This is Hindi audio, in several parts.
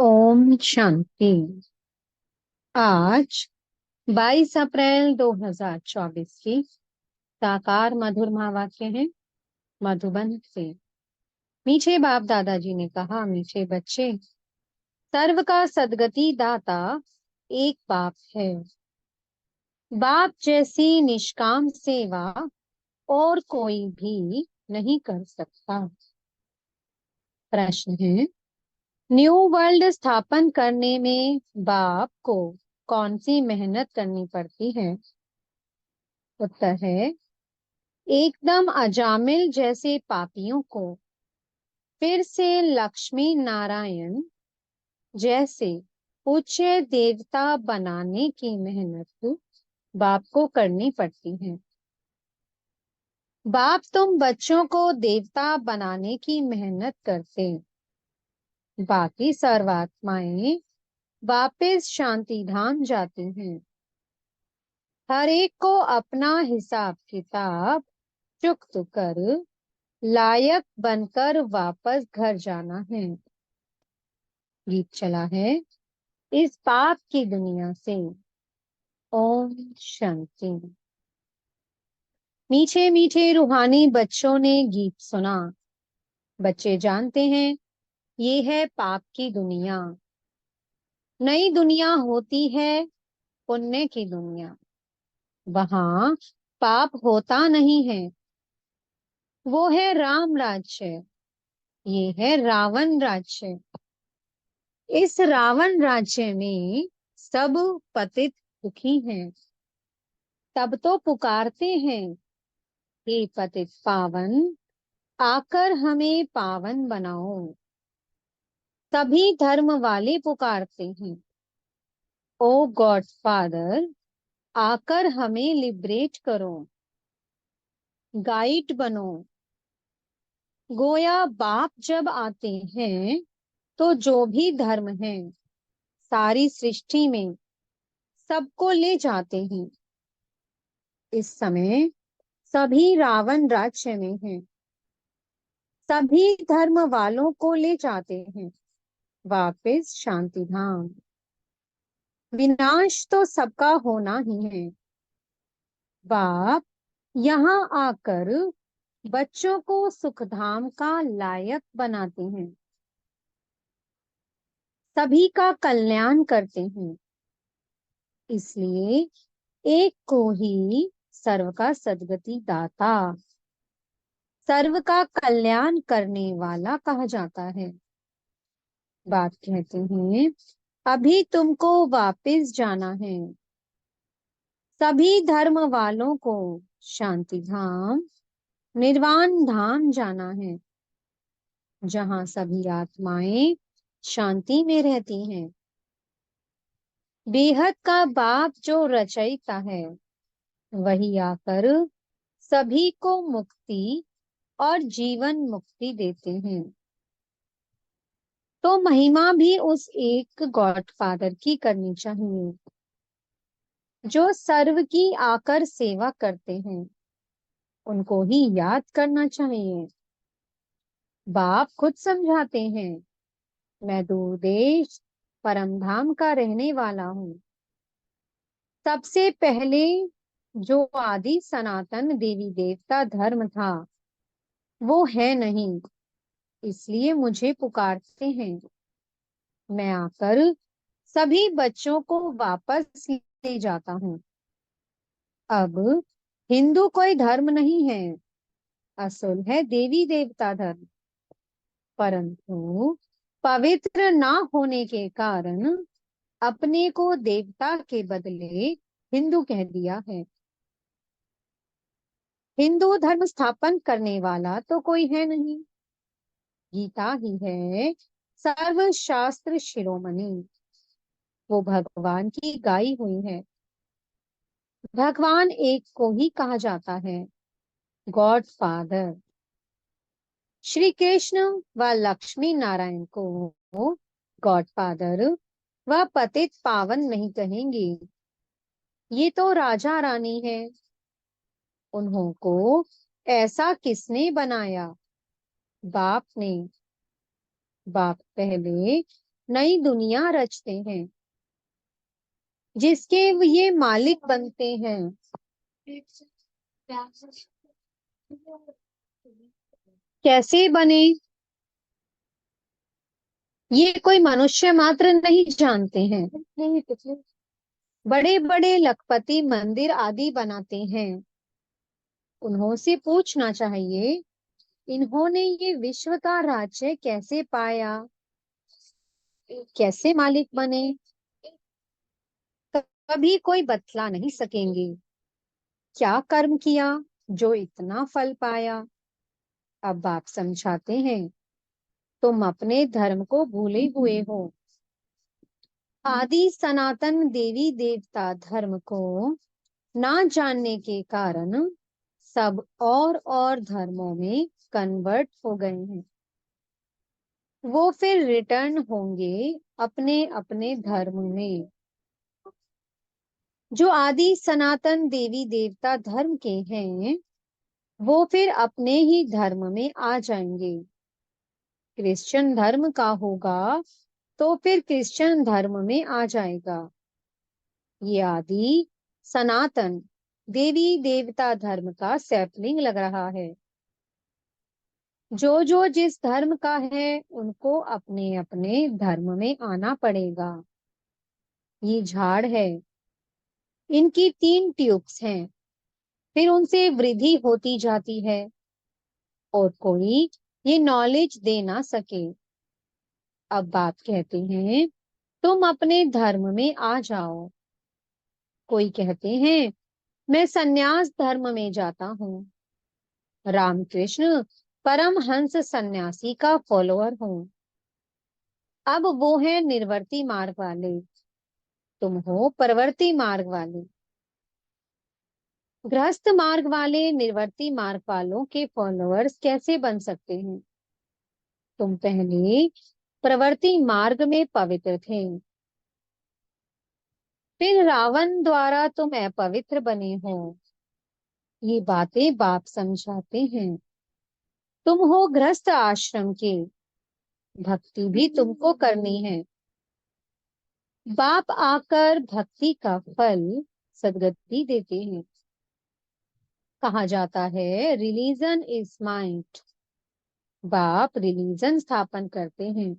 ओम शांति। आज 22 अप्रैल 2024 की साकार मधुर महावाक्य है मधुबन से। मीठे बाप दादाजी ने कहा, मीठे बच्चे, सर्व का सदगति दाता एक बाप है। बाप जैसी निष्काम सेवा और कोई भी नहीं कर सकता। प्रश्न है, न्यू वर्ल्ड स्थापन करने में बाप को कौन सी मेहनत करनी पड़ती है? उत्तर है, एकदम अजामिल जैसे पापियों को फिर से लक्ष्मी नारायण जैसे उच्च देवता बनाने की मेहनत बाप को करनी पड़ती है। बाप तुम बच्चों को देवता बनाने की मेहनत करते, बाकी सर्वात्माएं वापिस शांति धाम जाती हैं। हर एक को अपना हिसाब किताब चुक्त कर लायक बनकर वापस घर जाना है। गीत चला है, इस पाप की दुनिया से। ओम शांति। मीठे मीठे रूहानी बच्चों ने गीत सुना। बच्चे जानते हैं, ये है पाप की दुनिया। नई दुनिया होती है पुण्य की दुनिया। वहां पाप होता नहीं है। वो है राम राज्य, ये है रावण राज्य। इस रावण राज्य में सब पतित दुखी हैं। तब तो पुकारते हैं, हे पतित पावन, आकर हमें पावन बनाओ। सभी धर्म वाले पुकारते हैं, ओ गॉड फादर, आकर हमें लिबरेट करो, गाइड बनो। गोया बाप जब आते हैं तो जो भी धर्म है सारी सृष्टि में सबको ले जाते हैं। इस समय सभी रावण राज्य में हैं। सभी धर्म वालों को ले जाते हैं वापिस शांति धाम। विनाश तो सबका होना ही है। बाप यहाँ आकर बच्चों को सुखधाम का लायक बनाते हैं, सभी का कल्याण करते हैं। इसलिए एक को ही सर्व का सदगति दाता, सर्व का कल्याण करने वाला कहा जाता है। बात कहते हैं, अभी तुमको वापिस जाना है। सभी धर्म वालों को शांति धाम निर्वाण धाम जाना है, जहां सभी आत्माएं शांति में रहती हैं। बेहद का बाप जो रचयिता है वही आकर सभी को मुक्ति और जीवन मुक्ति देते हैं। तो महिमा भी उस एक गॉड फादर की करनी चाहिए जो सर्व की आकर सेवा करते हैं। उनको ही याद करना चाहिए। बाप खुद समझाते हैं, मैं दूर देश परम धाम का रहने वाला हूँ। सबसे पहले जो आदि सनातन देवी देवता धर्म था वो है नहीं, इसलिए मुझे पुकारते हैं। मैं आकर सभी बच्चों को वापस ले जाता हूँ। अब हिंदू कोई धर्म नहीं है, असल है देवी देवता धर्म। परंतु पवित्र ना होने के कारण अपने को देवता के बदले हिंदू कह दिया है। हिंदू धर्म स्थापन करने वाला तो कोई है नहीं। गीता ही है सर्व शास्त्र शिरोमणि। वो भगवान की गाई हुई है। भगवान एक को ही कहा जाता है, गॉड फादर। श्री कृष्ण व लक्ष्मी नारायण को गॉड फादर व पतित पावन नहीं कहेंगे। ये तो राजा रानी है। उन्हों को ऐसा किसने बनाया? बाप ने। बाप पहले नई दुनिया रचते हैं जिसके ये मालिक बनते हैं। कैसे बने, ये कोई मनुष्य मात्र नहीं जानते हैं। बड़े बड़े लखपति मंदिर आदि बनाते हैं। उन्हों से पूछना चाहिए, इन्होंने ये विश्व का राज्य कैसे पाया, कैसे मालिक बने। कभी कोई बतला नहीं सकेंगे। क्या कर्म किया जो इतना फल पाया। अब आप समझाते हैं, तुम अपने धर्म को भूले हुए हो। आदि सनातन देवी देवता धर्म को ना जानने के कारण सब और धर्मों में कन्वर्ट हो गए हैं। वो फिर रिटर्न होंगे अपने अपने धर्म में। जो आदि सनातन देवी देवता धर्म के हैं, वो फिर अपने ही धर्म में आ जाएंगे। क्रिश्चियन धर्म का होगा तो फिर क्रिश्चियन धर्म में आ जाएगा। ये आदि सनातन देवी देवता धर्म का सैपलिंग लग रहा है। जो जो जिस धर्म का है उनको अपने अपने धर्म में आना पड़ेगा। ये झाड़ है, इनकी 3 ट्यूब्स हैं, फिर उनसे वृद्धि होती जाती है और कोई ये नॉलेज दे ना सके। अब बाप कहते हैं, तुम अपने धर्म में आ जाओ। कोई कहते हैं, मैं सन्यास धर्म में जाता हूँ। रामकृष्ण परमहंस सन्यासी का फॉलोअर हूँ। अब वो है निर्वर्ती मार्ग वाले, तुम हो परवर्ती मार्ग वाले। गृहस्थ मार्ग वाले निर्वर्ती मार्ग वालों के फॉलोअर्स कैसे बन सकते हैं। तुम पहले प्रवर्ती मार्ग में पवित्र थे, फिर रावण द्वारा तुम अपवित्र बने हो। ये बातें बाप समझाते हैं। तुम हो गृहस्थ आश्रम के, भक्ति भी तुमको करनी है। बाप आकर भक्ति का फल सदगति देते हैं। कहा जाता है, रिलीजन इज माइंड। बाप रिलीजन स्थापन करते हैं।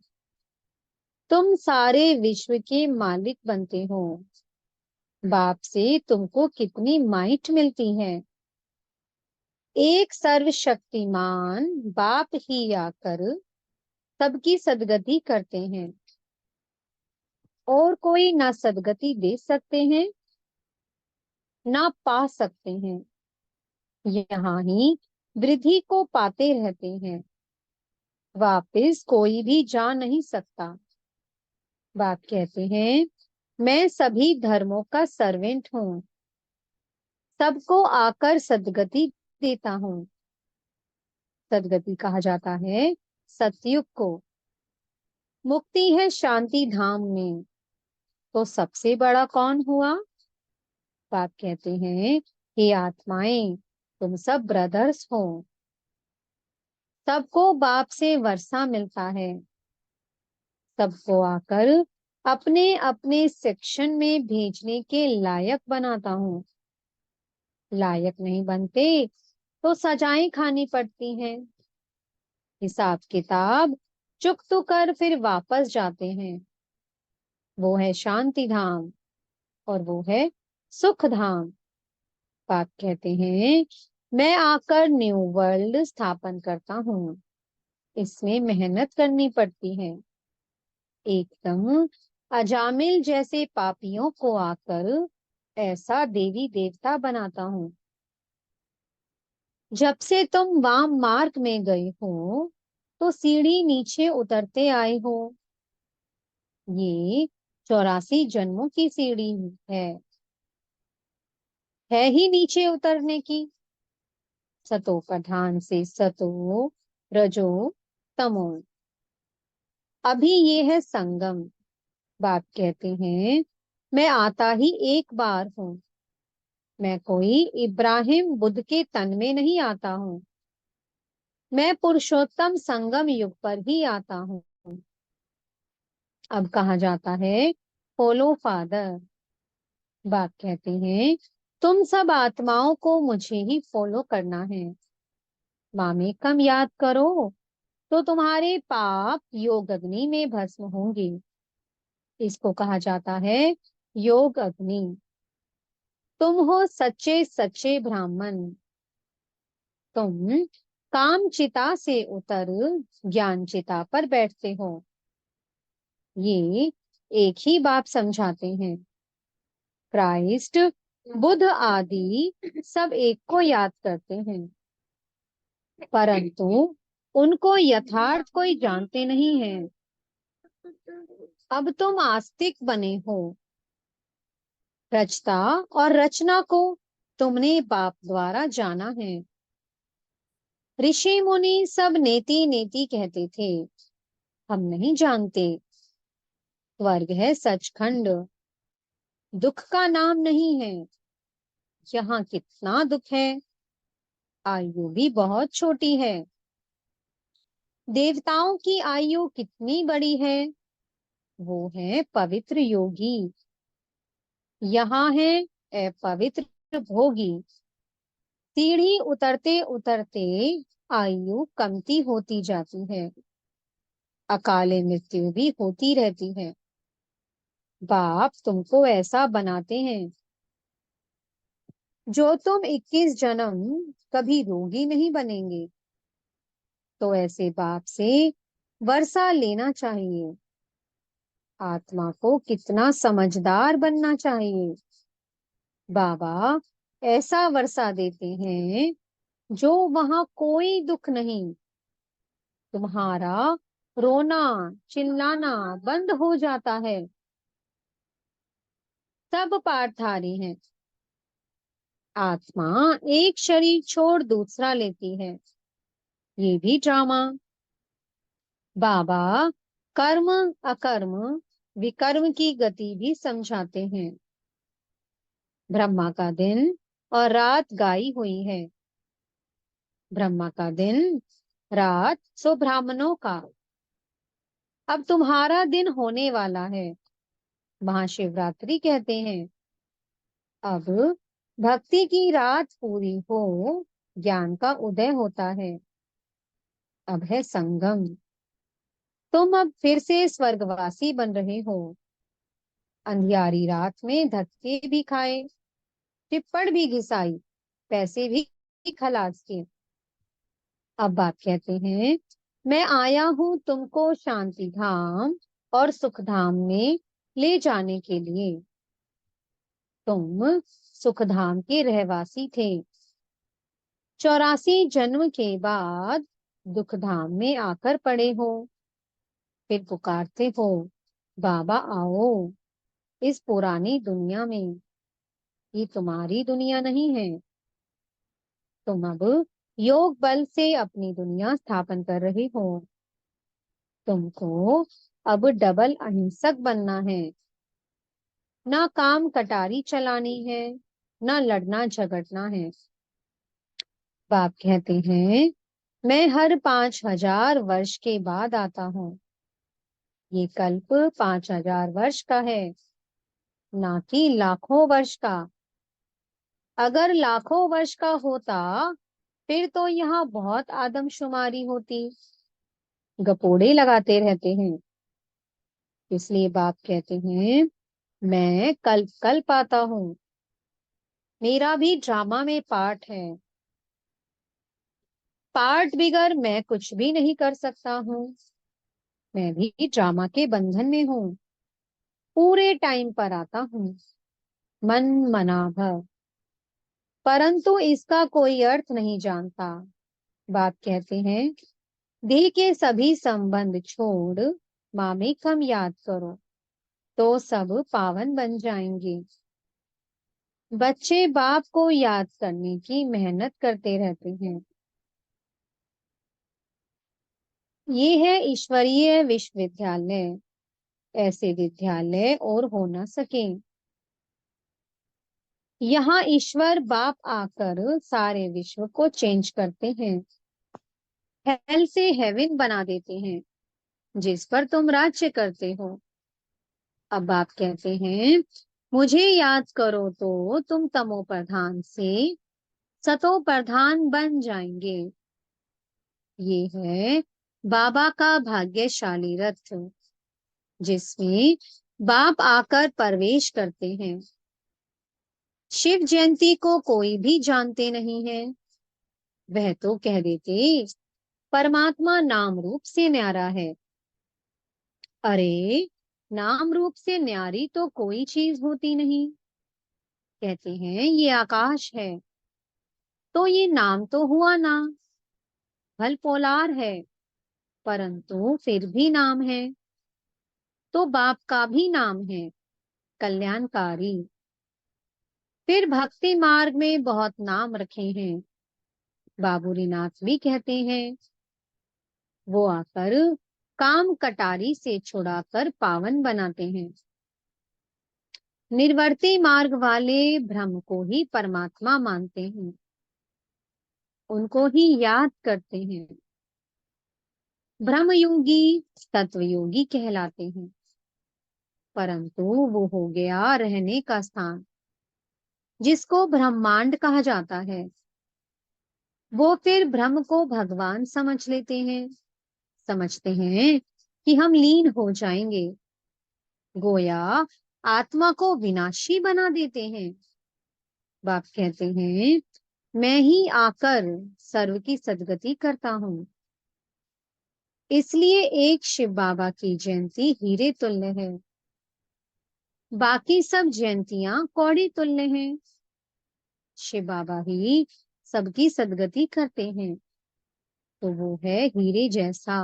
तुम सारे विश्व के मालिक बनते हो। बाप से तुमको कितनी माइट मिलती है। एक सर्वशक्तिमान बाप ही आकर सबकी सदगति करते हैं और कोई ना सदगति दे सकते हैं ना पा सकते हैं। यहाँ ही वृद्धि को पाते रहते हैं, वापिस कोई भी जा नहीं सकता। बाप कहते हैं, मैं सभी धर्मों का सर्वेंट हूँ, सबको आकर सदगति देता हूँ। सदगति कहा जाता है सतयुग को। मुक्ति है शांति धाम में, तो सबसे बड़ा कौन हुआ। बाप कहते हैं, हे आत्माएं, तुम सब ब्रदर्स हो। सबको बाप से वर्षा मिलता है। सबको आकर अपने अपने सेक्शन में भेजने के लायक बनाता हूँ। लायक नहीं बनते तो सजाएं खानी पड़ती हैं। हिसाब किताब चुकतू कर फिर वापस जाते हैं। वो है शांति धाम और वो है सुख धाम। बाप कहते हैं, मैं आकर न्यू वर्ल्ड स्थापन करता हूँ। इसमें मेहनत करनी पड़ती है। एकदम अजामिल जैसे पापियों को आकर ऐसा देवी देवता बनाता हूँ। जब से तुम वाम मार्ग में गए हो तो सीढ़ी नीचे उतरते आए हो। ये 84 जन्मों की सीढ़ी है ही नीचे उतरने की। सतो प्रधान से सतो, रजो, तमो। अभी ये है संगम। बाप कहते हैं, मैं आता ही एक बार हूँ। मैं कोई इब्राहिम बुद्ध के तन में नहीं आता हूँ। मैं पुरुषोत्तम संगम युग पर ही आता हूँ। अब कहा जाता है फॉलो फादर। बाप कहते हैं तुम सब आत्माओं को मुझे ही फॉलो करना है। मामे कम याद करो तो तुम्हारे पाप योग अग्नि में भस्म होंगे। इसको कहा जाता है योग अग्नि। तुम हो सच्चे सच्चे ब्राह्मण। तुम काम चिता से उतर ज्ञान चिता पर बैठते हो। ये एक ही बात समझाते हैं। क्राइस्ट, बुद्ध आदि सब एक को याद करते हैं, परंतु उनको यथार्थ कोई जानते नहीं है। अब तुम आस्तिक बने हो। रचता और रचना को तुमने बाप द्वारा जाना है। ऋषि मुनि सब नेति नेति कहते थे, हम नहीं जानते। स्वर्ग है सचखंड, दुख का नाम नहीं है। यहाँ कितना दुख है, आयु भी बहुत छोटी है। देवताओं की आयु कितनी बड़ी है, वो है पवित्र योगी। यहाँ है अपवित्र भोगी। सीढ़ी उतरते उतरते आयु कमती होती जाती है, अकाले मृत्यु भी होती रहती है। बाप तुमको ऐसा बनाते हैं जो तुम 21 जन्म कभी रोगी नहीं बनेंगे। तो ऐसे बाप से वर्षा लेना चाहिए। आत्मा को कितना समझदार बनना चाहिए। बाबा ऐसा वर्षा देते हैं जो वहां कोई दुख नहीं। तुम्हारा रोना चिल्लाना बंद हो जाता है। सब पाठधारी हैं। आत्मा एक शरीर छोड़ दूसरा लेती है, ये भी ड्रामा। बाबा कर्म अकर्म विकर्म की गति भी समझाते हैं। ब्रह्मा का दिन और रात गाई हुई है। ब्रह्मा का दिन, रात सो ब्राह्मणों का। अब तुम्हारा दिन होने वाला है, महाशिवरात्रि कहते हैं। अब भक्ति की रात पूरी हो, ज्ञान का उदय होता है। अब है संगम। तुम अब फिर से स्वर्गवासी बन रहे हो। अंधियारी रात में धक्के भी खाए, टिप्पण भी घिसाई, पैसे भी खलास किए। अब बाप कहते हैं मैं आया हूं तुमको शांति धाम और सुख धाम में ले जाने के लिए। तुम सुख धाम के रहवासी थे, 84 जन्म के बाद दुख धाम में आकर पड़े हो। फिर पुकारते हो बाबा आओ इस पुरानी दुनिया में। ये तुम्हारी दुनिया नहीं है। तुम अब योग बल से अपनी दुनिया स्थापन कर रहे हो। तुमको अब डबल अहिंसक बनना है। ना काम कटारी चलानी है, ना लड़ना झगड़ना है। बाप कहते हैं मैं हर 5000 वर्ष के बाद आता हूँ। ये कल्प 5000 वर्ष का है, ना कि लाखों वर्ष का। अगर लाखों वर्ष का होता फिर तो यहाँ बहुत आदमशुमारी होती। गपोड़े लगाते रहते हैं। इसलिए बाप कहते हैं मैं कल कल पाता हूँ। मेरा भी ड्रामा में पार्ट है। पार्ट बिगर मैं कुछ भी नहीं कर सकता हूँ। मैं भी ड्रामा के बंधन में हूँ। पूरे टाइम पर आता हूँ, मन मना भव, परंतु इसका कोई अर्थ नहीं जानता। बाप कहते हैं देह के सभी संबंध छोड़ मामेकम याद करो तो सब पावन बन जाएंगे। बच्चे बाप को याद करने की मेहनत करते रहते हैं। ये है ईश्वरीय विश्वविद्यालय। ऐसे विद्यालय और हो ना सके। यहाँ ईश्वर बाप आकर सारे विश्व को चेंज करते हैं। हेल से हेवन बना देते हैं जिस पर तुम राज्य करते हो। अब बाप कहते हैं, मुझे याद करो तो तुम तमो प्रधान से सतो प्रधान बन जाएंगे। ये है बाबा का भाग्यशाली रथ, जिसमें बाप आकर प्रवेश करते हैं। शिव जयंती को कोई भी जानते नहीं है। वह तो कह देते परमात्मा नाम रूप से न्यारा है। अरे, नाम रूप से न्यारी तो कोई चीज होती नहीं। कहते हैं ये आकाश है, तो ये नाम तो हुआ ना। फल पोलार है, परंतु फिर भी नाम है। तो बाप का भी नाम है कल्याणकारी। फिर भक्ति मार्ग में बहुत नाम रखे हैं। बाबूरीनाथ भी कहते हैं, वो आकर काम कटारी से छुड़ाकर पावन बनाते हैं। निर्वर्ती मार्ग वाले ब्रह्म को ही परमात्मा मानते हैं, उनको ही याद करते हैं। ब्रह्मयोगी तत्वयोगी कहलाते हैं, परंतु वो हो गया रहने का स्थान, जिसको ब्रह्मांड कहा जाता है। वो फिर ब्रह्म को भगवान समझ लेते हैं, समझते हैं कि हम लीन हो जाएंगे। गोया आत्मा को विनाशी बना देते हैं। बाप कहते हैं, मैं ही आकर सर्व की सद्गति करता हूँ। इसलिए एक शिव बाबा की जयंती हीरे तुल्य है, बाकी सब जयंतियां कौड़ी तुल्य हैं। शिव बाबा ही सबकी सद्गति करते हैं, तो वो है हीरे जैसा।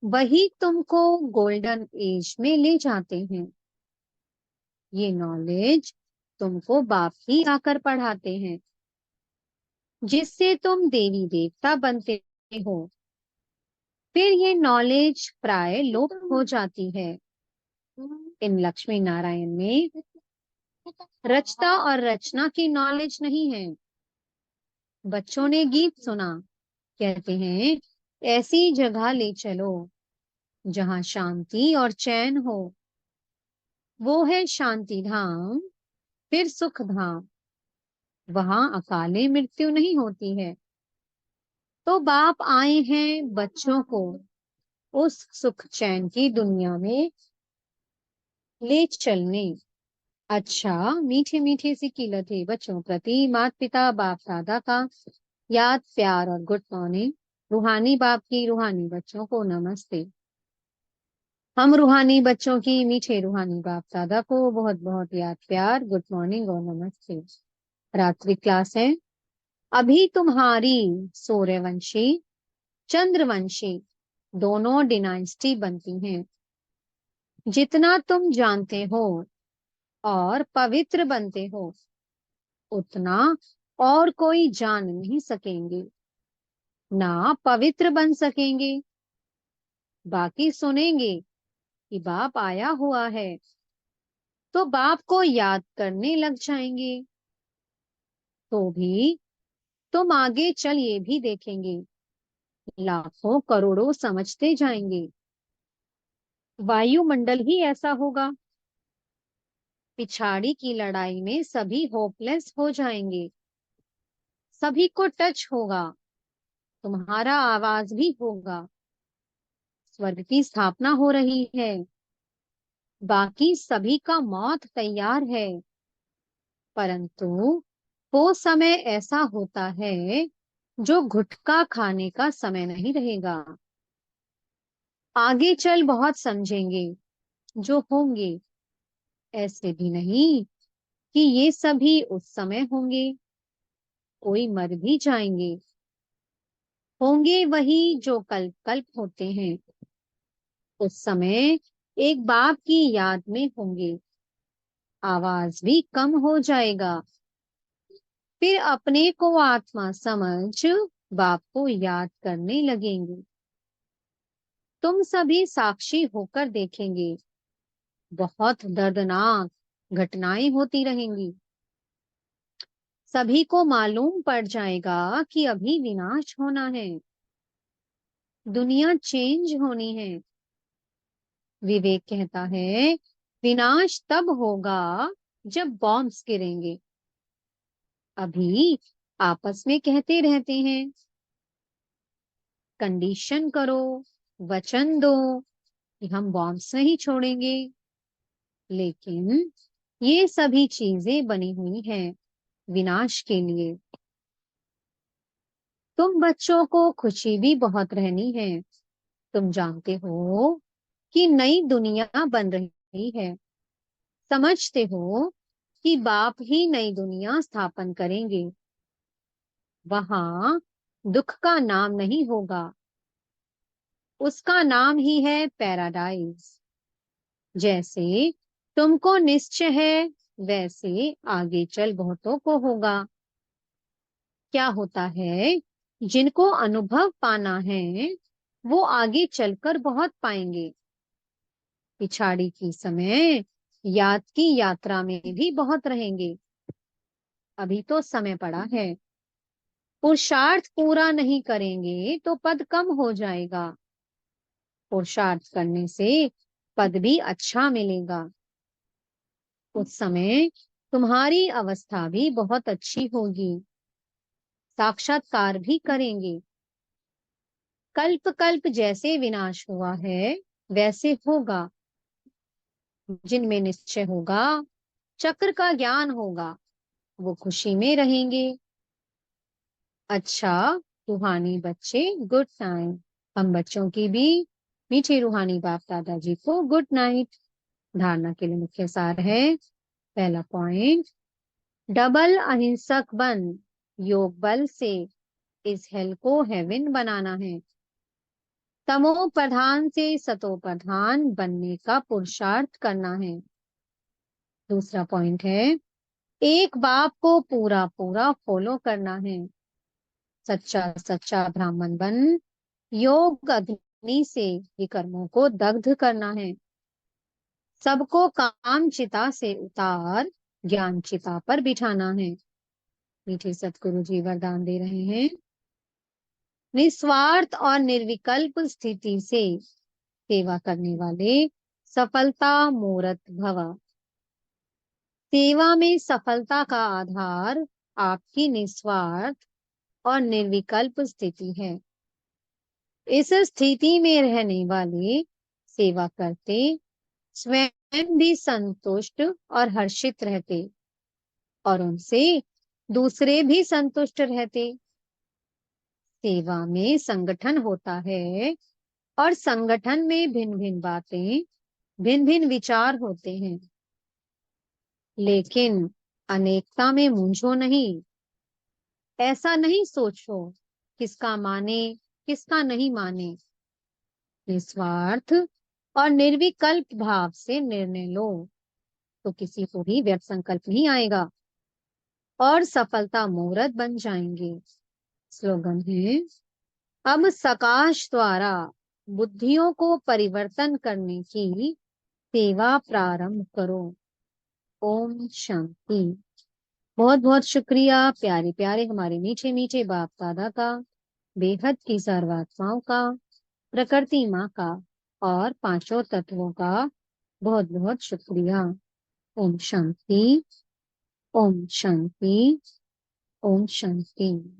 वही तुमको गोल्डन एज में ले जाते हैं। ये नॉलेज तुमको बाप ही आकर पढ़ाते हैं, जिससे तुम देवी देवता बनते हो। फिर ये नॉलेज प्राय लोप हो जाती है। इन लक्ष्मी नारायण में रचता और रचना की नॉलेज नहीं है। बच्चों ने गीत सुना, कहते हैं ऐसी जगह ले चलो जहां शांति और चैन हो। वो है शांति धाम, फिर सुख धाम। वहां अकाले मृत्यु नहीं होती है। तो बाप आए हैं बच्चों को उस सुख चैन की दुनिया में ले चलने। अच्छा, मीठे मीठे सी कीलत है बच्चों प्रति माता पिता बाप दादा का याद प्यार और गुड मॉर्निंग। रूहानी बाप की रूहानी बच्चों को नमस्ते। हम रूहानी बच्चों की मीठे रूहानी बाप दादा को बहुत बहुत याद प्यार, गुड मॉर्निंग और नमस्ते। रात्रि क्लास है। अभी तुम्हारी सूर्यवंशी चंद्रवंशी दोनों डिनाइस्टी बनती हैं। जितना तुम जानते हो और पवित्र बनते हो, उतना और कोई जान नहीं सकेंगे, ना पवित्र बन सकेंगे। बाकी सुनेंगे कि बाप आया हुआ है, तो बाप को याद करने लग जाएंगे। तो भी तुम आगे चल ये भी देखेंगे, लाखों करोड़ों समझते जाएंगे। वायुमंडल ही ऐसा होगा। पिछाड़ी की लड़ाई में सभी होपलेस हो जाएंगे। सभी को टच होगा, तुम्हारा आवाज भी होगा। स्वर्ग की स्थापना हो रही है, बाकी सभी का मौत तैयार है। परंतु वो समय ऐसा होता है जो गुटखा खाने का समय नहीं रहेगा। आगे चल बहुत समझेंगे जो होंगे। ऐसे भी नहीं कि ये सभी उस समय होंगे, कोई मर भी जाएंगे। होंगे वही जो कल्प कल्प होते हैं। उस समय एक बाप की याद में होंगे। आवाज भी कम हो जाएगा। फिर अपने को आत्मा समझ बाप को याद करने लगेंगे। तुम सभी साक्षी होकर देखेंगे, बहुत दर्दनाक घटनाएं होती रहेंगी। सभी को मालूम पड़ जाएगा कि अभी विनाश होना है, दुनिया चेंज होनी है। विवेक कहता है विनाश तब होगा जब बॉम्ब्स गिरेंगे। अभी आपस में कहते रहते हैं कंडीशन करो, वचन दो कि हम बॉम्ब्स नहीं छोड़ेंगे। लेकिन ये सभी चीजें बनी हुई हैं विनाश के लिए। तुम बच्चों को खुशी भी बहुत रहनी है। तुम जानते हो कि नई दुनिया बन रही है। समझते हो कि बाप ही नई दुनिया स्थापन करेंगे। वहां दुख का नाम नहीं होगा, उसका नाम ही है पैराडाइज। जैसे तुमको निश्चय है वैसे आगे चल बहुतों को होगा। क्या होता है, जिनको अनुभव पाना है वो आगे चलकर बहुत पाएंगे। पिछाड़ी की समय याद की यात्रा में भी बहुत रहेंगे। अभी तो समय पड़ा है। पुरुषार्थ पूरा नहीं करेंगे तो पद कम हो जाएगा। पुरुषार्थ करने से पद भी अच्छा मिलेगा। उस समय तुम्हारी अवस्था भी बहुत अच्छी होगी। साक्षात्कार भी करेंगे। कल्प कल्प जैसे विनाश हुआ है वैसे होगा। जिनमें निश्चय होगा, चक्र का ज्ञान होगा, वो खुशी में रहेंगे। अच्छा रूहानी बच्चे, गुड नाइट। हम बच्चों की भी मीठे रूहानी बाप दादाजी को गुड नाइट। धारणा के लिए मुख्य सार है। पहला पॉइंट, डबल अहिंसक बन, योग बल से इस हेल को हेवन बनाना है। तमो प्रधान से सतो प्रधान बनने का पुरुषार्थ करना है। दूसरा पॉइंट है, एक बाप को पूरा पूरा फॉलो करना है। सच्चा सच्चा ब्राह्मण बन योग अग्नि से विकर्मों को दग्ध करना है। सबको काम चिता से उतार ज्ञान चिता पर बिठाना है। मीठे सतगुरु जी वरदान दे रहे हैं, निस्वार्थ और निर्विकल्प स्थिति से सेवा करने वाले सफलता मूर्त भव। सेवा में सफलता का आधार आपकी निस्वार्थ और निर्विकल्प स्थिति है। इस स्थिति में रहने वाले सेवा करते स्वयं भी संतुष्ट और हर्षित रहते और उनसे दूसरे भी संतुष्ट रहते। सेवा में संगठन होता है और संगठन में भिन्न भिन्न बातें, भिन्न भिन्न विचार होते हैं। लेकिन अनेकता में मूंझो नहीं। ऐसा नहीं सोचो किसका माने किसका नहीं माने। निस्वार्थ और निर्विकल्प भाव से निर्णय लो तो किसी को भी व्यर्थ संकल्प नहीं आएगा और सफलता मुहूर्त बन जाएंगे। स्लोगन है, अब सकाश द्वारा बुद्धियों को परिवर्तन करने की सेवा प्रारंभ करो। ओम शांति। बहुत बहुत शुक्रिया प्यारे प्यारे हमारे मीठे मीठे बाप दादा का, बेहद की सर्वात्माओं का, प्रकृति माँ का और पांचों तत्वों का बहुत बहुत शुक्रिया। ओम शांति। ओम शांति। ओम शांति।